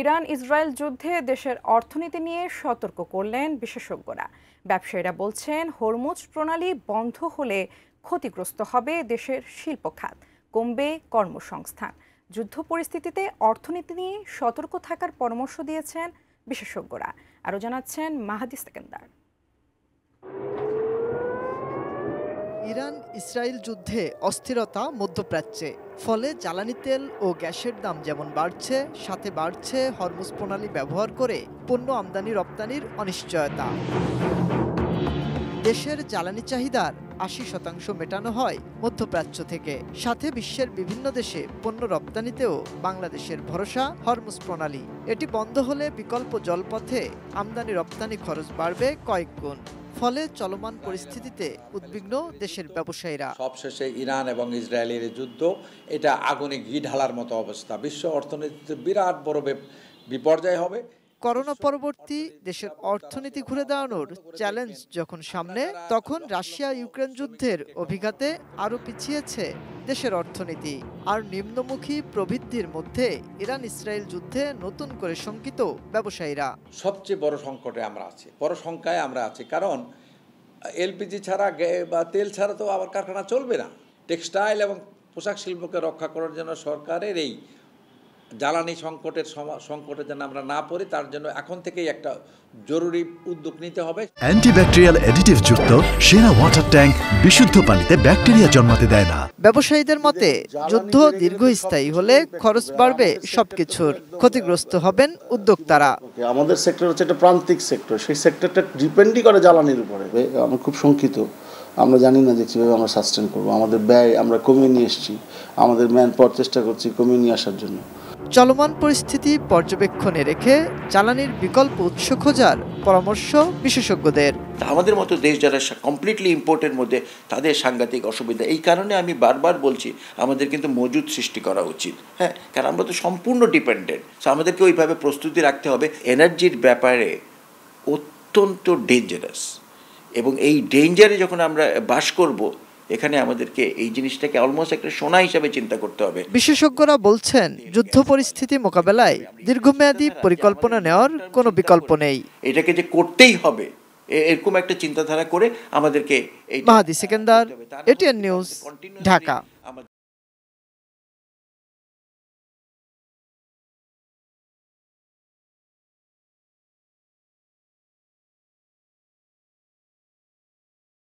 Iran Israel যুদ্ধে দেশের অর্থনীতি নিয়ে সতর্ক করলেন বিশেষজ্ঞরা। ব্যবসায়ীরা বলছেন, হরমুজ প্রণালী বন্ধ হলে ক্ষতিগ্রস্ত হবে দেশের শিল্প খাত, কমবে কর্মসংস্থান। যুদ্ধ পরিস্থিতিতে অর্থনীতি নিয়ে সতর্ক থাকার পরামর্শ দিয়েছেন বিশেষজ্ঞরা। আরও জানাচ্ছেন মাহাদি সেকেন্দার। ইরান ইসরায়েল যুদ্ধে অস্থিরতা মধ্যপ্রাচ্যে, ফলে জ্বালানি তেল ও গ্যাসের দাম যেমন বাড়ছে, সাথে বাড়ছে হরমুজ প্রণালী ব্যবহার করে পণ্য আমদানি রপ্তানির অনিশ্চয়তা। দেশের জ্বালানি চাহিদার ৮০% মেটানো হয় মধ্যপ্রাচ্য থেকে, সাথে বিশ্বের বিভিন্ন দেশে পণ্য রপ্তানিতেও বাংলাদেশের ভরসা হরমুজ প্রণালী। এটি বন্ধ হলে বিকল্প জলপথে আমদানি রপ্তানি খরচ বাড়বে কয়েক গুণ। ফলে চলমান পরিস্থিতিতে উদ্বিগ্ন দেশের ব্যবসায়ীরা। সবশেষে ইরান এবং ইসরায়েলের যুদ্ধ, এটা আগুনে ঘি ঢালার মতো অবস্থা। বিশ্ব অর্থনীতিতে বিরাট বড় বিপর্যয় হবে। করোনা পরবর্তী দেশের অর্থনীতি ঘুরে দাঁড়ানোর চ্যালেঞ্জ যখন সামনে, তখন রাশিয়া ইউক্রেন যুদ্ধের অভিঘাতে আরও পিছিয়েছে দেশের অর্থনীতি। আর নিম্নমুখী প্রবৃদ্ধির মধ্যে ইরান ইসরায়েল যুদ্ধে নতুন করে শঙ্কিত ব্যবসায়ীরা। সবচেয়ে বড় সংকটে আমরা আছি, বড় শঙ্কায় আমরা আছি, কারণ এলপিজি ছাড়া বা তেল ছাড়া তো আবার কারখানা চলবে না। টেক্সটাইল এবং পোশাক শিল্পকে রক্ষা করার জন্য সরকারের এই জ্বালানি সংকটে যেন আমরা না পড়ি, তার জন্য এখন থেকেই একটা জরুরি উদ্যোগ নিতে হবে। অ্যান্টিব্যাকটেরিয়াল অ্যাডিটিভ যুক্ত সেরা ওয়াটার ট্যাঙ্ক বিশুদ্ধ পানিতে ব্যাকটেরিয়া জন্মাতে দেয় না। ব্যবসায়ীদের মতে, যুদ্ধ দীর্ঘস্থায়ী হলে খরচ বাড়বে, সবকিছুর ক্ষতিগ্রস্ত হবেন উদ্যোক্তারা। আমাদের সেক্টর হচ্ছে একটা প্রান্তিক সেক্টর, সেই সেক্টরটা ডিপেন্ডই করে জ্বালানির উপরে। আমরা খুব শঙ্কিত, আমরা জানি না যে কীভাবে আমরা সাস্টেন করবো। আমাদের ব্যয় আমরা কমিয়ে নিয়ে এসেছি, আমাদের ম্যান পাওয়ার চেষ্টা করছি কমিয়ে নিয়ে আসার জন্য। চলমান পরিস্থিতি পর্যবেক্ষণে রেখে জ্বালানির বিকল্প উৎস খোঁজার পরামর্শ বিশেষজ্ঞদের। আমাদের মতো দেশ যারা কমপ্লিটলি ইম্পোর্টের মধ্যে, তাদের সাংঘাতিক অসুবিধা। এই কারণে আমি বারবার বলছি, আমাদের কিন্তু মজুদ সৃষ্টি করা উচিত। হ্যাঁ, কারণ আমরা তো সম্পূর্ণ ডিপেন্ডেন্ট। আমাদেরকে ওইভাবে প্রস্তুতি রাখতে হবে। এনার্জির ব্যাপারে অত্যন্ত ডেঞ্জারাস, এবং এই ডেঞ্জারে যখন আমরা বাস করব, এখানে আমাদেরকে এই জিনিসটাকে অলমোস্ট একটা সোনা হিসাবে চিন্তা করতে হবে। বিশেষজ্ঞরা বলছেন, যুদ্ধ পরিস্থিতি মোকাবেলায় দীর্ঘমেয়াদী পরিকল্পনা নেওয়ার কোনো বিকল্প নেই। এটাকে যে করতেই হবে, এরকম একটা চিন্তাধারা করে আমাদেরকে। মাহাদি সেকেন্দার, এটিএন নিউজ, ঢাকা।